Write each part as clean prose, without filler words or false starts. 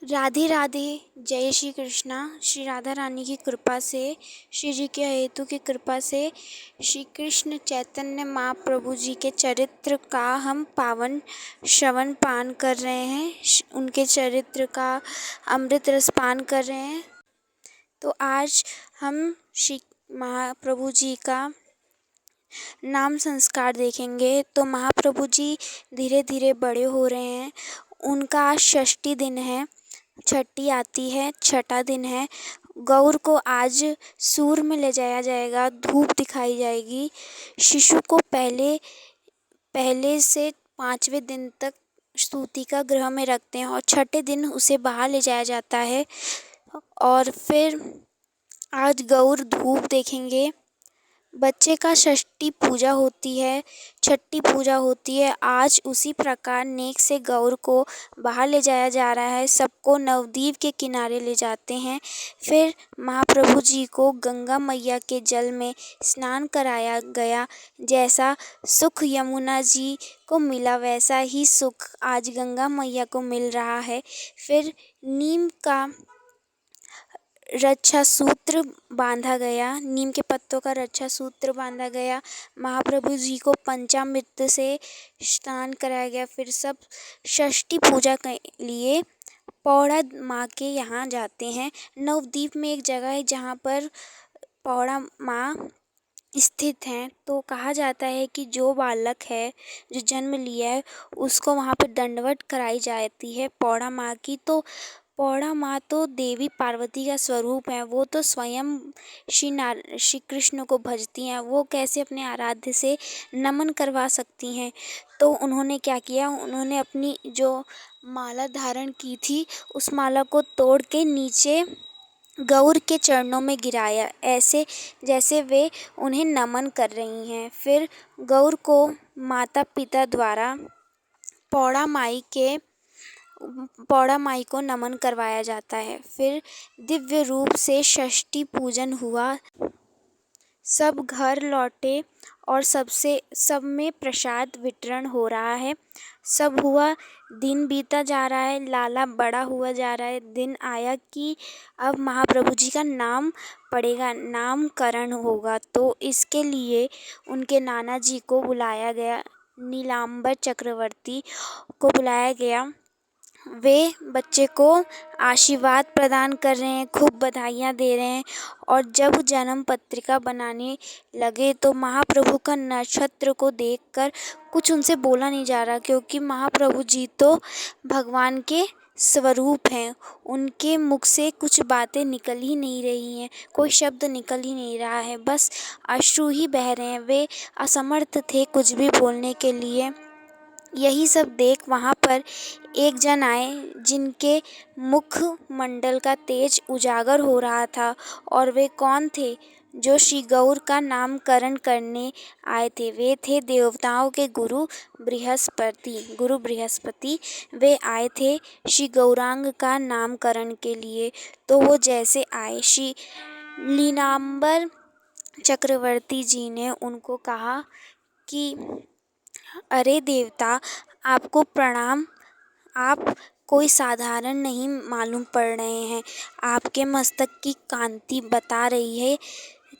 राधे राधे। जय श्री कृष्णा। श्री राधा रानी की कृपा से, श्री जी के हेतु की कृपा से श्री कृष्ण चैतन्य महाप्रभु जी के चरित्र का हम पावन श्रवण पान कर रहे हैं। उनके चरित्र का अमृत रस पान कर रहे हैं। तो आज हम श्री महाप्रभु जी का नाम संस्कार देखेंगे। तो महाप्रभु जी धीरे धीरे बड़े हो रहे हैं। उनका आज षष्ठी दिन है, छठी आती है, छठा दिन है। गौर को आज सूर में ले जाया जाएगा, धूप दिखाई जाएगी। शिशु को पहले से 5वें दिन तक सूतिका गृह में रखते हैं और छठे दिन उसे बाहर ले जाया जाता है। और फिर आज गौर धूप देखेंगे। बच्चे का षष्ठी पूजा होती है, छठी पूजा होती है। आज उसी प्रकार नेक से गौर को बाहर ले जाया जा रहा है। सबको नवद्वीप के किनारे ले जाते हैं। फिर महाप्रभु जी को गंगा मैया के जल में स्नान कराया गया। जैसा सुख यमुना जी को मिला वैसा ही सुख आज गंगा मैया को मिल रहा है। फिर नीम का रक्षा सूत्र बांधा गया, नीम के पत्तों का रक्षा सूत्र बांधा गया। महाप्रभु जी को पंचामृत से स्नान कराया गया। फिर सब षष्ठी पूजा के लिए पौड़ा माँ के यहाँ जाते हैं। नवद्वीप में एक जगह है जहाँ पर पौड़ा माँ स्थित हैं। तो कहा जाता है कि जो बालक है, जो जन्म लिया है, उसको वहाँ पर दंडवत कराई जाती है पौड़ा माँ की। तो पौड़ा माँ तो देवी पार्वती का स्वरूप है। वो तो स्वयं श्री कृष्ण को भजती हैं। वो कैसे अपने आराध्य से नमन करवा सकती हैं। तो उन्होंने क्या किया, उन्होंने अपनी जो माला धारण की थी उस माला को तोड़ के नीचे गौर के चरणों में गिराया, ऐसे जैसे वे उन्हें नमन कर रही हैं। फिर गौर को माता पिता द्वारा पौड़ा माई को नमन करवाया जाता है। फिर दिव्य रूप से षष्ठी पूजन हुआ। सब घर लौटे और सब में प्रसाद वितरण हो रहा है। सब हुआ, दिन बीता जा रहा है, लाला बड़ा हुआ जा रहा है। दिन आया कि अब महाप्रभु जी का नाम पड़ेगा, नामकरण होगा। तो इसके लिए उनके नाना जी को बुलाया गया, नीलांबर चक्रवर्ती को बुलाया गया। वे बच्चे को आशीर्वाद प्रदान कर रहे हैं, खूब बधाइयाँ दे रहे हैं। और जब जन्म पत्रिका बनाने लगे तो महाप्रभु का नक्षत्र को देखकर कुछ उनसे बोला नहीं जा रहा, क्योंकि महाप्रभु जी तो भगवान के स्वरूप हैं। उनके मुख से कुछ बातें निकल ही नहीं रही हैं, कोई शब्द निकल ही नहीं रहा है, बस अश्रु ही बह रहे हैं। वे असमर्थ थे कुछ भी बोलने के लिए। यही सब देख वहाँ पर एक जन आए जिनके मुख मंडल का तेज उजागर हो रहा था। और वे कौन थे? जो श्री गौर का नामकरण करने आए थे। वे थे देवताओं के गुरु बृहस्पति। वे आए थे श्री गौरांग का नामकरण के लिए। तो वो जैसे आए, श्री लीलांबर चक्रवर्ती जी ने उनको कहा कि अरे देवता, आपको प्रणाम। आप कोई साधारण नहीं मालूम पड़ रहे हैं। आपके मस्तक की कांति बता रही है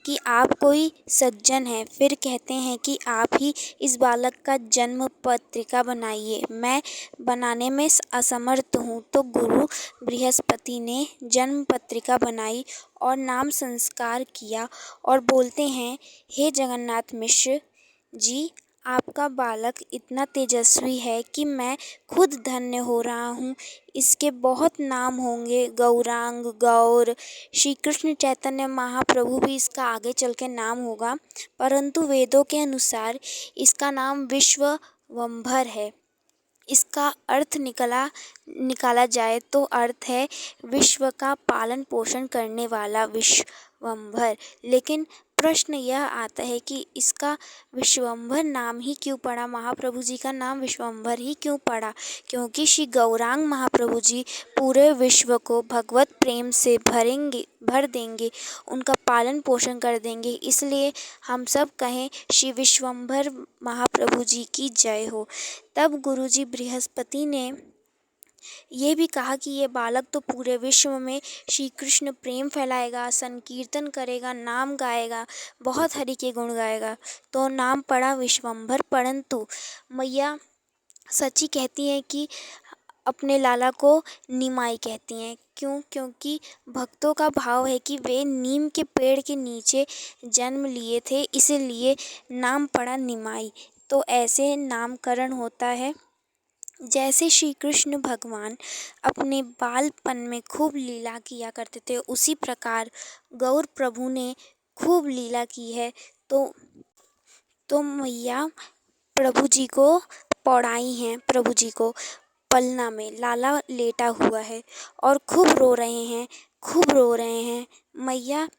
कि आप कोई सज्जन हैं। फिर कहते हैं कि आप ही इस बालक का जन्म पत्रिका बनाइए। मैं बनाने में असमर्थ हूँ। तो गुरु बृहस्पति ने जन्म पत्रिका बनाई और नाम संस्कार किया और बोलते हैं, हे जगन्नाथ मिश्र जी, आपका बालक इतना तेजस्वी है कि मैं खुद धन्य हो रहा हूँ। इसके बहुत नाम होंगे, गौरांग, गौर, श्री कृष्ण चैतन्य महाप्रभु भी इसका आगे चल के नाम होगा। परंतु वेदों के अनुसार इसका नाम विश्ववंभर है। इसका अर्थ निकाला जाए तो अर्थ है विश्व का पालन पोषण करने वाला, विश्ववंभर। लेकिन प्रश्न यह आता है कि इसका विश्ववंभर नाम ही क्यों पड़ा, महाप्रभु जी का नाम विश्ववंभर ही क्यों पड़ा? क्योंकि श्री गौरांग महाप्रभु जी पूरे विश्व को भगवत प्रेम से भर देंगे, उनका पालन पोषण कर देंगे। इसलिए हम सब कहें, श्री विश्ववंभर महाप्रभु जी की जय हो। तब गुरुजी बृहस्पति ने ये भी कहा कि ये बालक तो पूरे विश्व में श्री कृष्ण प्रेम फैलाएगा, संकीर्तन करेगा, नाम गाएगा, बहुत हरि के गुण गाएगा। तो नाम पड़ा विश्वंभर। परंतु मैया सची कहती हैं कि अपने लाला को निमाई कहती हैं। क्यों? क्योंकि भक्तों का भाव है कि वे नीम के पेड़ के नीचे जन्म लिए थे, इसीलिए नाम पड़ा निमाई। तो ऐसे नामकरण होता है। जैसे श्री कृष्ण भगवान अपने बालपन में खूब लीला किया करते थे, उसी प्रकार गौर प्रभु ने खूब लीला की है। तो मैया प्रभु जी को पौड़ाई हैं। प्रभु जी को पलना में लाला लेटा हुआ है और खूब रो रहे हैं, खूब रो रहे हैं। मैया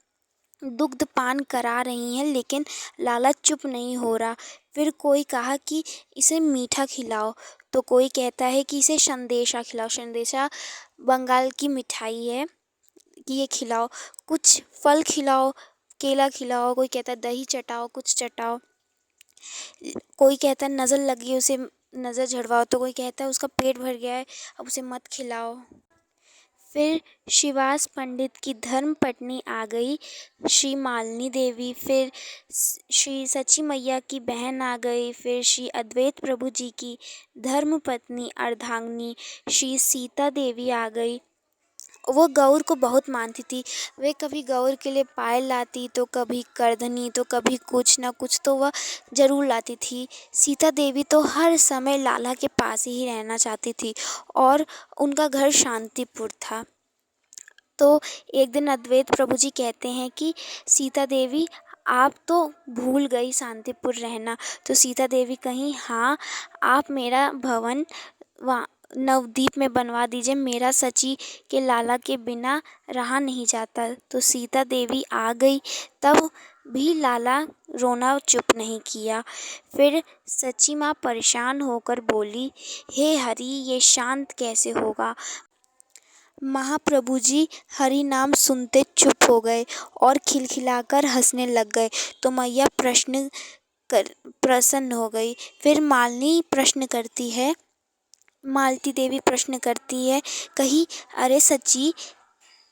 दुग्ध पान करा रही हैं, लेकिन लाला चुप नहीं हो रहा। फिर कोई कहा कि इसे मीठा खिलाओ, तो कोई कहता है कि इसे संदेशा खिलाओ। संदेशा बंगाल की मिठाई है कि ये खिलाओ। कुछ फल खिलाओ, केला खिलाओ, कोई कहता है दही चटाओ, कुछ चटाओ। कोई कहता है नज़र लगी है, उसे नज़र झड़वाओ। तो कोई कहता है उसका पेट भर गया है, अब उसे मत खिलाओ। फिर शिवास पंडित की धर्म पत्नी आ गई, श्री मालिनी देवी। फिर श्री सची मैया की बहन आ गई। फिर श्री अद्वैत प्रभु जी की धर्म पत्नी अर्धांगिनी श्री सीता देवी आ गई। वो गौर को बहुत मानती थी। वे कभी गौर के लिए पायल लाती, तो कभी करधनी, तो कभी कुछ ना कुछ तो वह जरूर लाती थी। सीता देवी तो हर समय लाला के पास ही रहना चाहती थी और उनका घर शांतिपुर था। तो एक दिन अद्वैत प्रभु जी कहते हैं कि सीता देवी आप तो भूल गई शांतिपुर रहना। तो सीता देवी कहीं हाँ, आप मेरा भवन वहाँ नवद्वीप में बनवा दीजिए, मेरा सची के लाला के बिना रहा नहीं जाता। तो सीता देवी आ गई, तब भी लाला रोना चुप नहीं किया। फिर सची माँ परेशान होकर बोली, हे हरि, ये शांत कैसे होगा? महाप्रभु जी हरि नाम सुनते चुप हो गए और खिलखिलाकर हंसने लग गए। तो मैया प्रसन्न हो गई। फिर मालती देवी प्रश्न करती है, कही, अरे सची,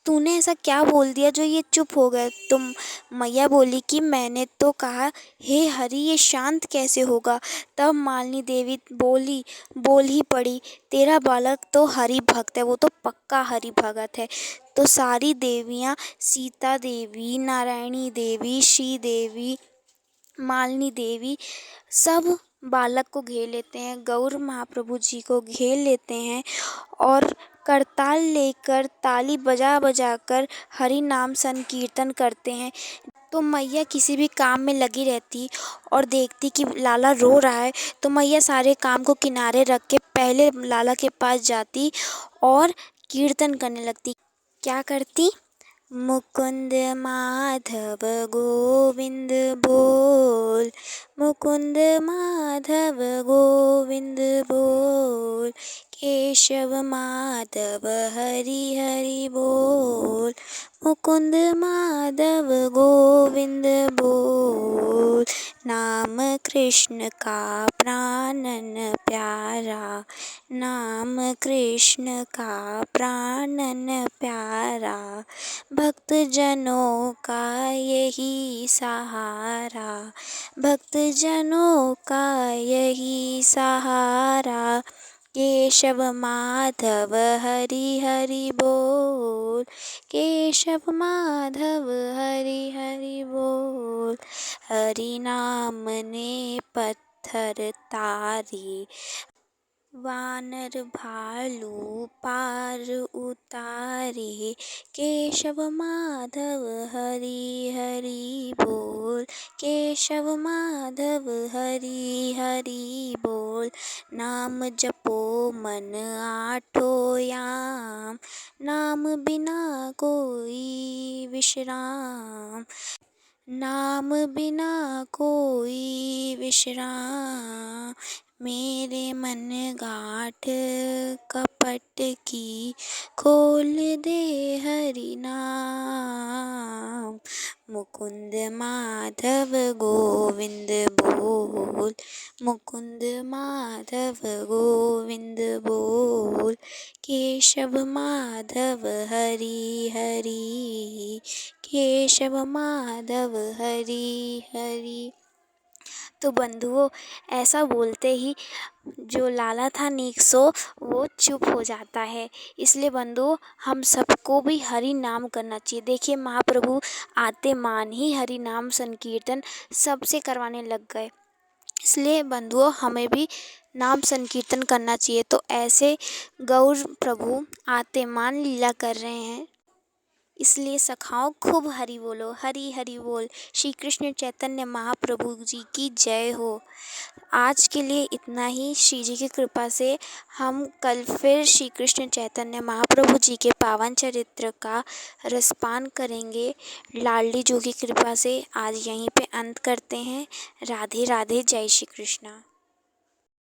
तूने ऐसा क्या बोल दिया जो ये चुप हो गए? तो मैया बोली कि मैंने तो कहा, हे हरि, ये शांत कैसे होगा? तब मालिनी देवी बोल ही पड़ी, तेरा बालक तो हरि भक्त है, वो तो पक्का हरि भगत है। तो सारी देवियाँ, सीता देवी, नारायणी देवी, श्री देवी, मालिनी देवी, सब बालक को घेर लेते हैं, गौर महाप्रभु जी को घेर लेते हैं और करताल लेकर ताली बजा बजा कर हरि नाम संकीर्तन करते हैं। तो मैया किसी भी काम में लगी रहती और देखती कि लाला रो रहा है, तो मैया सारे काम को किनारे रख के पहले लाला के पास जाती और कीर्तन करने लगती। क्या करती? मुकुंद माधव गोविंद बोल, मुकुंद माधव गोविंद बोल, केशव माधव हरि हरि बोल, मुकुंद माधव गोविंद बोल। नाम कृष्ण का प्राणन प्यारा, नाम कृष्ण का प्राणन प्यारा, भक्त जनों का यही सहारा, भक्त जनों का यही सहारा, केशव माधव हरि हरि बोल, केशव माधव हरि हरि बोल। हरि नाम ने पत्थर तारे, वानर भालू पार उतारे, केशव माधव हरि हरि बोल, केशव माधव हरि हरि बोल। नाम जपो मन आठो याम, नाम बिना कोई विश्राम, नाम बिना कोई विश्राम। मेरे मन गाँठ कपट की खोल दे हरि नाम। मुकुंद माधव गोविंद बोल, मुकुंद माधव गोविंद बोल, केशव माधव हरि हरि, केशव माधव हरि हरि। तो बंधुओं, ऐसा बोलते ही जो लाला था नीकसो वो चुप हो जाता है। इसलिए बंधुओं, हम सबको भी हरि नाम करना चाहिए। देखिए, महाप्रभु आते मान ही हरि नाम संकीर्तन सबसे करवाने लग गए। इसलिए बंधुओं, हमें भी नाम संकीर्तन करना चाहिए। तो ऐसे गौर प्रभु आते मान लीला कर रहे हैं, इसलिए सखाओ खूब हरि बोलो, हरि हरि बोल। श्री कृष्ण चैतन्य महाप्रभु जी की जय हो। आज के लिए इतना ही। श्री जी की कृपा से हम कल फिर श्री कृष्ण चैतन्य महाप्रभु जी के पावन चरित्र का रसपान करेंगे। लाडली जो की कृपा से आज यहीं पे अंत करते हैं। राधे राधे, जय श्री कृष्ण।